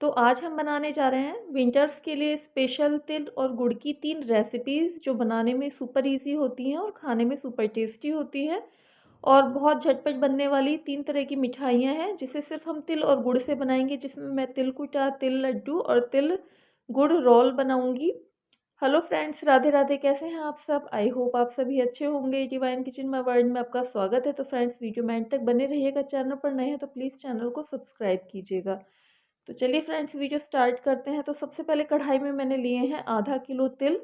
तो आज हम बनाने जा रहे हैं विंटर्स के लिए स्पेशल तिल और गुड़ की 3 रेसिपीज़ जो बनाने में सुपर इजी होती हैं और खाने में सुपर टेस्टी होती हैं और बहुत झटपट बनने वाली 3 तरह की मिठाइयाँ हैं जिसे सिर्फ हम तिल और गुड़ से बनाएंगे, जिसमें मैं तिल कुटा, तिल लड्डू और तिल गुड़ रोल बनाऊंगी। Hello friends, Radhe Radhe. कैसे हैं आप सब? आई होप आप सभी अच्छे होंगे। डिवाइन किचन में वर्ल्ड में आपका स्वागत है। तो फ्रेंड्स, वीडियो में एंड तक बने रहिएगा। चैनल पर नए हैं तो प्लीज़ चैनल को सब्सक्राइब कीजिएगा। तो चलिए फ्रेंड्स, वीडियो स्टार्ट करते हैं। तो सबसे पहले कढ़ाई में मैंने लिए हैं आधा किलो तिल।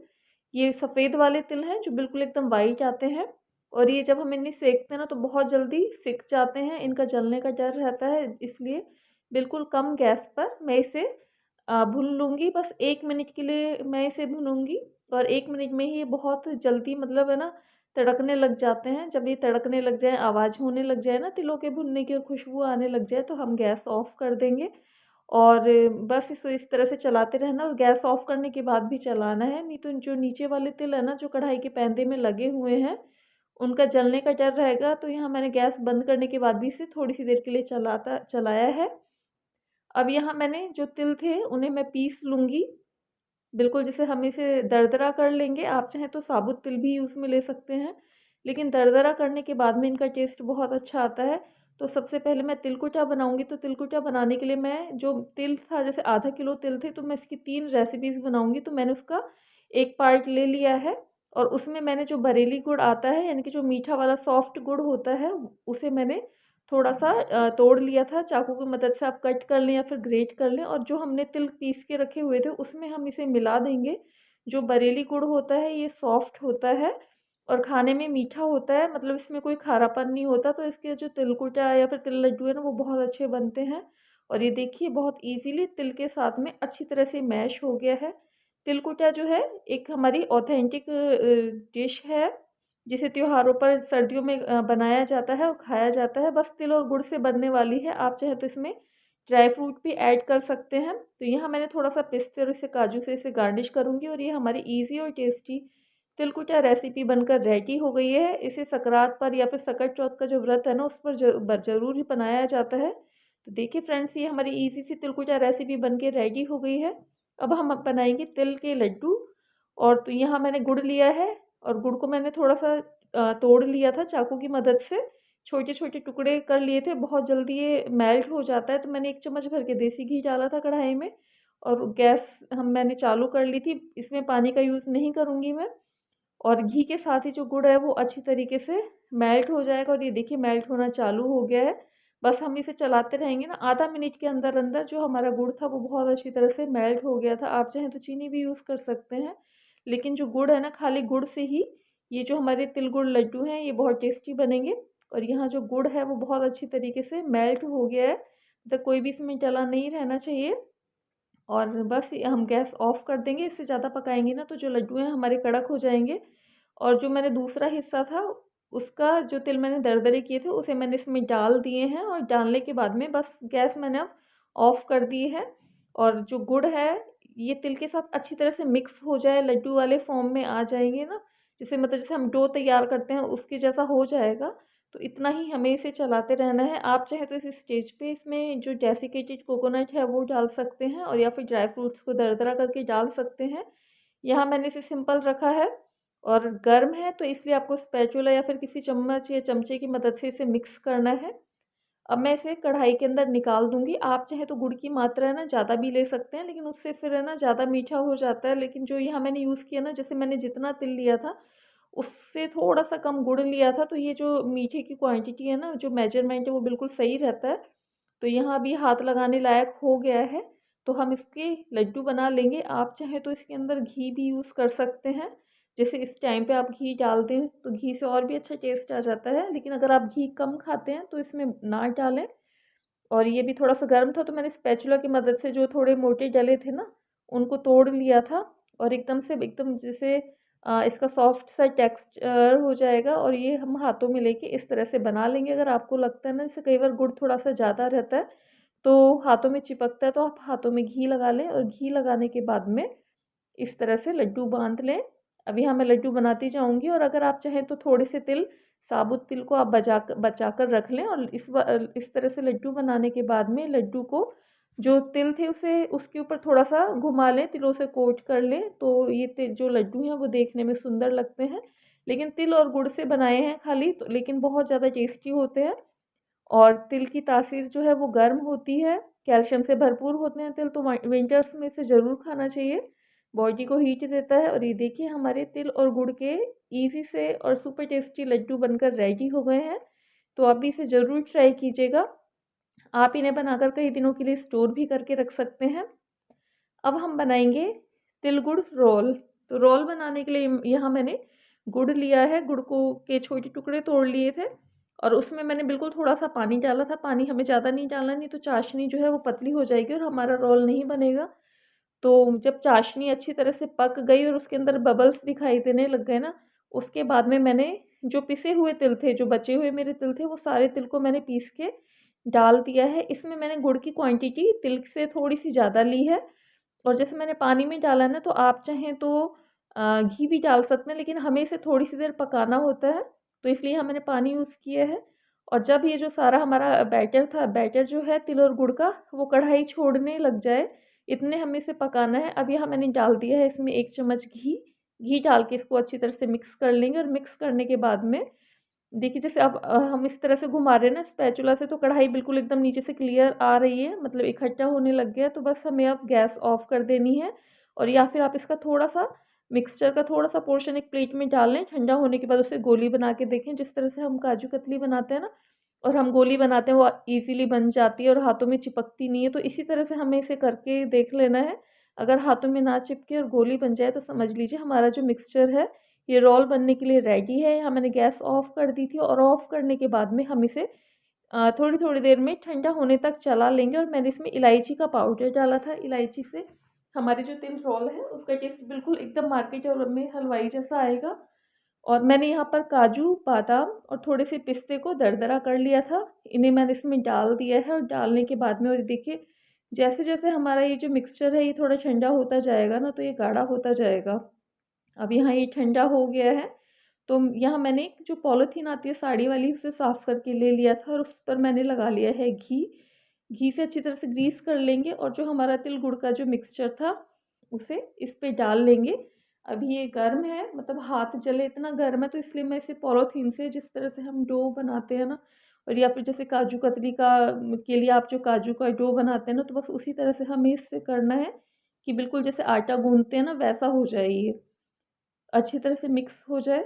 ये सफ़ेद वाले तिल हैं जो बिल्कुल एकदम वाइट आते हैं, और ये जब हम इन्हें सेकते हैं ना तो बहुत जल्दी सिक जाते हैं, इनका जलने का डर रहता है, इसलिए बिल्कुल कम गैस पर मैं इसे भून लूँगी। बस 1 मिनट के लिए मैं इसे भूनूँगी, और 1 मिनट में ही ये बहुत जल्दी मतलब है ना तड़कने लग जाते हैं। जब ये तड़कने लग जाए, आवाज़ होने लग जाए ना तिलों के भुनने की और खुशबू आने लग जाए, तो हम गैस ऑफ़ कर देंगे। और बस इसको इस तरह से चलाते रहना, और गैस ऑफ़ करने के बाद भी चलाना है, नहीं तो जो नीचे वाले तिल है ना जो कढ़ाई के पैंदे में लगे हुए हैं, उनका जलने का डर रहेगा। तो यहाँ मैंने गैस बंद करने के बाद भी इसे थोड़ी सी देर के लिए चलाया है। अब यहाँ मैंने जो तिल थे उन्हें मैं पीस लूँगी, बिल्कुल जिसे हम इसे दरदरा कर लेंगे। आप चाहें तो साबुत तिल भी यूज़ में ले सकते हैं, लेकिन दरदरा करने के बाद में इनका टेस्ट बहुत अच्छा आता है। तो सबसे पहले मैं तिलकुटा बनाऊंगी। तो तिलकुटा बनाने के लिए मैं जो तिल था, जैसे आधा किलो तिल थे, तो मैं इसकी 3 रेसिपीज़ बनाऊंगी। तो मैंने उसका एक पार्ट ले लिया है, और उसमें मैंने जो बरेली गुड़ आता है, यानी कि जो मीठा वाला सॉफ्ट गुड़ होता है, उसे मैंने थोड़ा सा तोड़ लिया था। चाकू की मदद से आप कट कर लें या फिर ग्रेट कर लें, और जो हमने तिल पीस के रखे हुए थे उसमें हम इसे मिला देंगे। जो बरेली गुड़ होता है ये सॉफ्ट होता है और खाने में मीठा होता है, मतलब इसमें कोई खारापन नहीं होता। तो इसके जो तिलकुटा या फिर तिल लड्डू है ना, वो बहुत अच्छे बनते हैं। और ये देखिए बहुत इजीली तिल के साथ में अच्छी तरह से मैश हो गया है। तिलकुटा जो है एक हमारी ऑथेंटिक डिश है, जिसे त्योहारों पर सर्दियों में बनाया जाता है और खाया जाता है। बस तिल और गुड़ से बनने वाली है। आप चाहे तो इसमें ड्राई फ्रूट भी ऐड कर सकते हैं। तो यहाँ मैंने थोड़ा सा पिस्ते और इसे काजू से इसे गार्निश करूँगी, और ये हमारी इजी और टेस्टी तिलकुटा रेसिपी बनकर रेडी हो गई है। इसे सकरात पर या फिर सकट चौथ का जो व्रत है ना, उस पर ज़रूर ही बनाया जाता है। तो देखिए फ्रेंड्स, ये हमारी इजी सी तिलकुटा रेसिपी बन के रेडी हो गई है। अब हम बनाएंगे तिल के लड्डू। और तो यहाँ मैंने गुड़ लिया है, और गुड़ को मैंने थोड़ा सा तोड़ लिया था चाकू की मदद से, छोटे-छोटे टुकड़े कर लिए थे। बहुत जल्दी ये मेल्ट हो जाता है। तो मैंने 1 चम्मच भर के देसी घी डाला था कढ़ाई में, और गैस मैंने चालू कर ली थी। इसमें पानी का यूज़ नहीं करूँगी मैं। और घी के साथ ही जो गुड़ है वो अच्छी तरीके से मेल्ट हो जाएगा, और ये देखिए मेल्ट होना चालू हो गया है। बस हम इसे चलाते रहेंगे ना, आधा मिनट के अंदर अंदर जो हमारा गुड़ था वो बहुत अच्छी तरह से मेल्ट हो गया था। आप चाहें तो चीनी भी यूज़ कर सकते हैं, लेकिन जो गुड़ है ना, खाली गुड़ से ही ये जो हमारे तिल गुड़ लड्डू हैं ये बहुत टेस्टी बनेंगे। और यहाँ जो गुड़ है वो बहुत अच्छी तरीके से मेल्ट हो गया है, तो कोई भी इसमें डला नहीं रहना चाहिए। और बस ये हम गैस ऑफ़ कर देंगे। इससे ज़्यादा पकाएंगे ना तो जो लड्डू हैं हमारे कड़क हो जाएंगे। और जो मैंने दूसरा हिस्सा था, उसका जो तिल मैंने दरदरे किए थे उसे मैंने इसमें डाल दिए हैं, और डालने के बाद में बस गैस मैंने अब ऑफ़ कर दी है। और जो गुड़ है ये तिल के साथ अच्छी तरह से मिक्स हो जाए, लड्डू वाले फॉर्म में आ जाएंगे ना, जैसे मतलब जैसे हम डो तैयार करते हैं उसके जैसा हो जाएगा। तो इतना ही हमें इसे चलाते रहना है। आप चाहे तो इस स्टेज पे इसमें जो डेसिकेटेड कोकोनट है वो डाल सकते हैं, और या फिर ड्राई फ्रूट्स को दरदरा करके डाल सकते हैं। यहाँ मैंने इसे सिंपल रखा है, और गर्म है तो इसलिए आपको स्पैचुला या फिर किसी चम्मच या चमचे की मदद से इसे मिक्स करना है। अब मैं इसे कढ़ाई के अंदर निकाल दूँगी। आप चाहें तो गुड़ की मात्रा है ना ज़्यादा भी ले सकते हैं, लेकिन उससे फिर है ना ज़्यादा मीठा हो जाता है। लेकिन जो यहाँ मैंने यूज़ किया ना, जैसे मैंने जितना तिल लिया था उससे थोड़ा-सा कम गुड़ लिया था, तो ये जो मीठे की क्वांटिटी है ना, जो मेजरमेंट है वो बिल्कुल सही रहता है। तो यहाँ अभी हाथ लगाने लायक हो गया है, तो हम इसके लड्डू बना लेंगे। आप चाहें तो इसके अंदर घी भी यूज़ कर सकते हैं। जैसे इस टाइम पे आप घी डाल दें तो घी से और भी अच्छा टेस्ट आ जाता है, लेकिन अगर आप घी कम खाते हैं तो इसमें ना डालें। और ये भी थोड़ा-सा गर्म था, तो मैंने स्पैचुला की मदद से जो थोड़े मोटे डले थे ना, उनको तोड़ लिया था, और एकदम से एकदम जैसे इसका सॉफ्ट सा टेक्सचर हो जाएगा, और ये हम हाथों में लेके इस तरह से बना लेंगे। अगर आपको लगता है ना जैसे कई बार गुड़ थोड़ा-सा ज़्यादा रहता है, तो हाथों में चिपकता है, तो आप हाथों में घी लगा लें, और घी लगाने के बाद में इस तरह से लड्डू बाँध लें। अब यहाँ मैं लड्डू बनाती जाऊँगी, और अगर आप चाहें तो थोड़े से तिल, साबुत तिल को आप बचा कर रख लें, और इस तरह से लड्डू बनाने के बाद में लड्डू को जो तिल थे उसे उसके ऊपर थोड़ा-सा घुमा लें, तिलों से कोट कर लें, तो ये जो लड्डू हैं वो देखने में सुंदर लगते हैं। लेकिन तिल और गुड़ से बनाए हैं खाली तो लेकिन बहुत ज़्यादा टेस्टी होते हैं। और तिल की तासीर जो है वो गर्म होती है, कैल्शियम से भरपूर होते हैं तिल, तो विंटर्स में इसे ज़रूर खाना चाहिए। बॉडी को हीट देता है। और ये देखिए हमारे तिल और गुड़ के ईज़ी से और सुपर टेस्टी लड्डू बनकर रेडी हो गए हैं। तो आप भी इसे ज़रूर ट्राई कीजिएगा। आप इन्हें बनाकर कई दिनों के लिए स्टोर भी करके रख सकते हैं। अब हम बनाएंगे तिल गुड़ रोल। तो रोल बनाने के लिए यहाँ मैंने गुड़ लिया है, गुड़ को के छोटे टुकड़े तोड़ लिए थे और उसमें मैंने बिल्कुल थोड़ा सा पानी डाला था। पानी हमें ज़्यादा नहीं डालना, नहीं तो चाशनी जो है वो पतली हो जाएगी और हमारा रोल नहीं बनेगा। तो जब चाशनी अच्छी तरह से पक गई और उसके अंदर बबल्स दिखाई देने लग गए ना, उसके बाद में मैंने जो पिसे हुए तिल थे, जो बचे हुए मेरे तिल थे, वो सारे तिल को मैंने पीस के डाल दिया है। इसमें मैंने गुड़ की क्वांटिटी तिल से थोड़ी सी ज़्यादा ली है। और जैसे मैंने पानी में डाला ना, तो आप चाहें तो घी भी डाल सकते हैं, लेकिन हमें इसे थोड़ी सी देर पकाना होता है, तो इसलिए यहाँ मैंने पानी यूज़ किया है। और जब ये जो सारा हमारा बैटर था, बैटर जो है तिल और गुड़ का, वो कढ़ाई छोड़ने लग जाए, इतने हमें इसे पकाना है। अब यहाँ मैंने डाल दिया है इसमें 1 चम्मच घी। घी डाल के इसको अच्छी तरह से मिक्स कर लेंगे और मिक्स करने के बाद में देखिए जैसे अब हम इस तरह से घुमा रहे हैं ना स्पैचुला से, तो कढ़ाई बिल्कुल एकदम नीचे से क्लियर आ रही है, मतलब इकट्ठा होने लग गया। तो बस हमें अब गैस ऑफ कर देनी है। और या फिर आप इसका थोड़ा-सा मिक्सचर का थोड़ा-सा पोर्शन एक प्लेट में डाल लें। ठंडा होने के बाद उसे गोली बना के देखें, जिस तरह से हम काजू कतली बनाते हैं ना, और हम गोली बनाते हैं, वो ईज़िली बन जाती है और हाथों में चिपकती नहीं है। तो इसी तरह से हमें इसे करके देख लेना है। अगर हाथों में ना चिपके और गोली बन जाए, तो समझ लीजिए हमारा जो मिक्सचर है ये रोल बनने के लिए रेडी है। यहाँ मैंने गैस ऑफ़ कर दी थी और ऑफ़ करने के बाद में हम इसे थोड़ी-थोड़ी देर में ठंडा होने तक चला लेंगे। और मैंने इसमें इलायची का पाउडर डाला था। इलायची से हमारे जो तिल रोल है उसका टेस्ट बिल्कुल एकदम मार्केट और में हलवाई जैसा आएगा। और मैंने यहाँ पर काजू, बादाम और थोड़े से पिस्ते को दरदरा कर लिया था। इन्हें मैंने इसमें डाल दिया है और डालने के बाद में और देखिए जैसे-जैसे हमारा ये जो मिक्सचर है ये थोड़ा ठंडा होता जाएगा ना, तो ये गाढ़ा होता जाएगा। अब यहाँ ये ठंडा हो गया है, तो यहाँ मैंने एक जो पॉलीथीन आती है साड़ी वाली, उसे साफ़ करके ले लिया था और उस पर मैंने लगा लिया है घी। घी से अच्छी तरह से ग्रीस कर लेंगे और जो हमारा तिल गुड़ का जो मिक्सचर था, उसे इस पे डाल लेंगे। अभी ये गर्म है, मतलब हाथ जले इतना गर्म है, तो इसलिए मैं इसे पॉलीथीन से, जिस तरह से हम डो बनाते हैं ना, और या फिर जैसे काजू कतली का के लिए आप जो काजू का डो बनाते हैं ना, तो बस उसी तरह से हमें इससे करना है कि बिल्कुल जैसे आटा गूँथते हैं ना, वैसा हो जाए ये। अच्छी तरह से मिक्स हो जाए।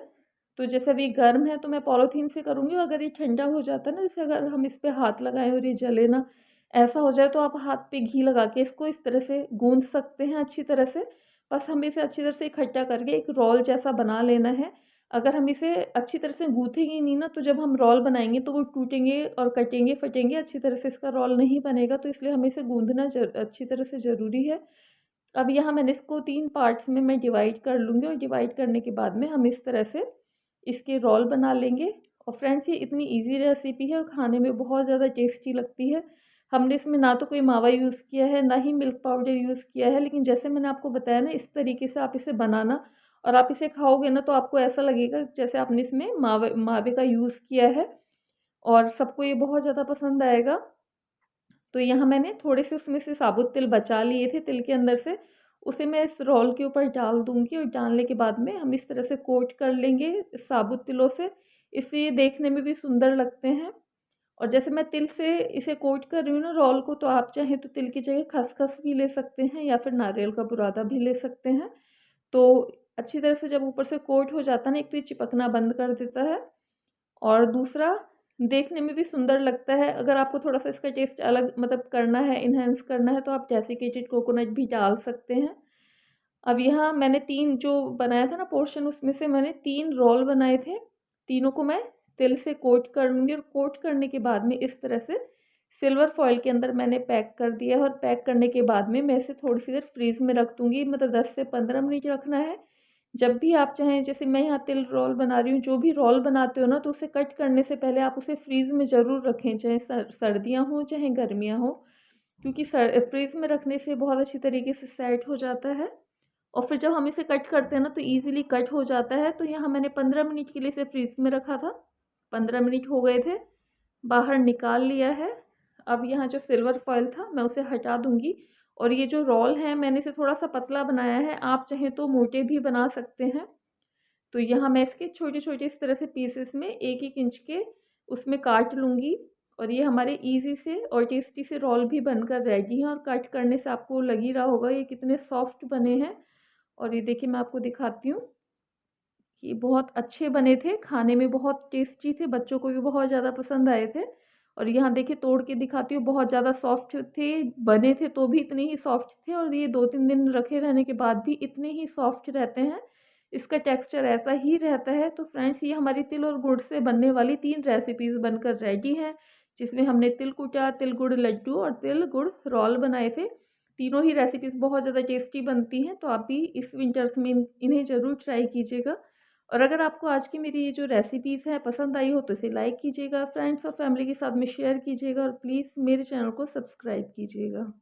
तो जैसे अभी गर्म है तो मैं पॉलीथीन से करूँगी, और अगर ये ठंडा हो जाता है ना, जैसे अगर हम इस पे हाथ लगाएँ और ये जले ना, ऐसा हो जाए, तो आप हाथ पे घी लगा के इसको इस तरह से गूँथ सकते हैं अच्छी तरह से। बस हमें इसे अच्छी तरह से इकट्ठा करके एक रोल जैसा बना लेना है। अगर हम इसे अच्छी तरह से गूँथेंगे नहीं ना, तो जब हम रोल बनाएँगे तो वो टूटेंगे और कटेंगे, फटेंगे, अच्छी तरह से इसका रोल नहीं बनेगा। तो इसलिए हमें इसे गूँथना अच्छी तरह से ज़रूरी है। अब यहाँ मैंने इसको 3 पार्ट्स में मैं डिवाइड कर लूँगी और डिवाइड करने के बाद में हम इस तरह से इसके रोल बना लेंगे। और फ्रेंड्स ये इतनी इजी रेसिपी है और खाने में बहुत ज़्यादा टेस्टी लगती है। हमने इसमें ना तो कोई मावा यूज़ किया है, ना ही मिल्क पाउडर यूज़ किया है, लेकिन जैसे मैंने आपको बताया ना, इस तरीके से आप इसे बनाना और आप इसे खाओगे ना, तो आपको ऐसा लगेगा जैसे आपने इसमें मावे मावे का यूज़ किया है, और सबको ये बहुत ज़्यादा पसंद आएगा। तो यहाँ मैंने थोड़े से उसमें से साबुत तिल बचा लिए थे तिल के अंदर से, उसे मैं इस रोल के ऊपर डाल दूँगी और डालने के बाद में हम इस तरह से कोट कर लेंगे साबुत तिलों से। इससे ये देखने में भी सुंदर लगते हैं। और जैसे मैं तिल से इसे कोट कर रही हूँ ना रोल को, तो आप चाहें तो तिल की जगह खसखस भी ले सकते हैं या फिर नारियल का बुरादा भी ले सकते हैं। तो अच्छी तरह से जब ऊपर से कोट हो जाता है ना, एक तो ये चिपकना बंद कर देता है, और दूसरा देखने में भी सुंदर लगता है। अगर आपको थोड़ा-सा इसका टेस्ट अलग मतलब करना है, एनहांस करना है, तो आप डेसिकेटेड कोकोनट भी डाल सकते हैं। अब यहाँ मैंने 3 जो बनाया था ना पोर्शन, उसमें से मैंने 3 रोल बनाए थे। तीनों को मैं तिल से कोट कर लूँगी और कोट करने के बाद में इस तरह से सिल्वर फॉइल के अंदर मैंने पैक कर दिया है। और पैक करने के बाद में मैं इसे थोड़ी-सी देर फ्रीज़ में रख दूँगी, मतलब 10 से 15 मिनट रखना है। जब भी आप चाहें, जैसे मैं यहाँ तिल रोल बना रही हूँ, जो भी रोल बनाते हो ना, तो उसे कट करने से पहले आप उसे फ्रीज़ में ज़रूर रखें, चाहे सर्दियाँ हों चाहे गर्मियाँ हों, क्योंकि फ्रीज़ में रखने से बहुत अच्छी तरीके से सेट हो जाता है। और फिर जब हम इसे कट करते हैं ना, तो ईज़िली कट हो जाता है। तो यहाँ मैंने 15 मिनट के लिए इसे फ्रीज़ में रखा था। 15 मिनट हो गए थे, बाहर निकाल लिया है। अब यहाँ जो सिल्वर फॉइल था मैं उसे हटा दूँगी और ये जो रोल है मैंने इसे थोड़ा-सा पतला बनाया है, आप चाहें तो मोटे भी बना सकते हैं। तो यहाँ मैं इसके छोटे-छोटे इस तरह से पीसेस में 1-1 इंच के उसमें काट लूँगी और ये हमारे ईज़ी से और टेस्टी से रोल भी बनकर रेडी हैं और कट करने से आपको लग ही रहा होगा ये कितने सॉफ्ट बने हैं। और ये देखिए मैं आपको दिखाती हूँ कि बहुत अच्छे बने थे, खाने में बहुत टेस्टी थे, बच्चों को भी बहुत ज़्यादा पसंद आए थे। और यहाँ देखिए तोड़ के दिखाती हूँ, बहुत ज़्यादा सॉफ्ट थे, बने थे तो भी इतने ही सॉफ्ट थे और ये 2-3 दिन रखे रहने के बाद भी इतने ही सॉफ्ट रहते हैं। इसका टेक्सचर ऐसा ही रहता है। तो फ्रेंड्स ये हमारी तिल और गुड़ से बनने वाली 3 रेसिपीज़ बनकर रेडी हैं, जिसमें हमने तिल कुटा, तिल गुड़ लड्डू और तिल गुड़ रोल बनाए थे। तीनों ही रेसिपीज़ बहुत ज़्यादा टेस्टी बनती हैं, तो आप भी इस विंटर्स में इन्हें ज़रूर ट्राई कीजिएगा। और अगर आपको आज की मेरी ये जो रेसिपीज़ हैं पसंद आई हो तो इसे लाइक कीजिएगा, फ्रेंड्स और फैमिली के साथ में शेयर कीजिएगा और प्लीज़ मेरे चैनल को सब्सक्राइब कीजिएगा।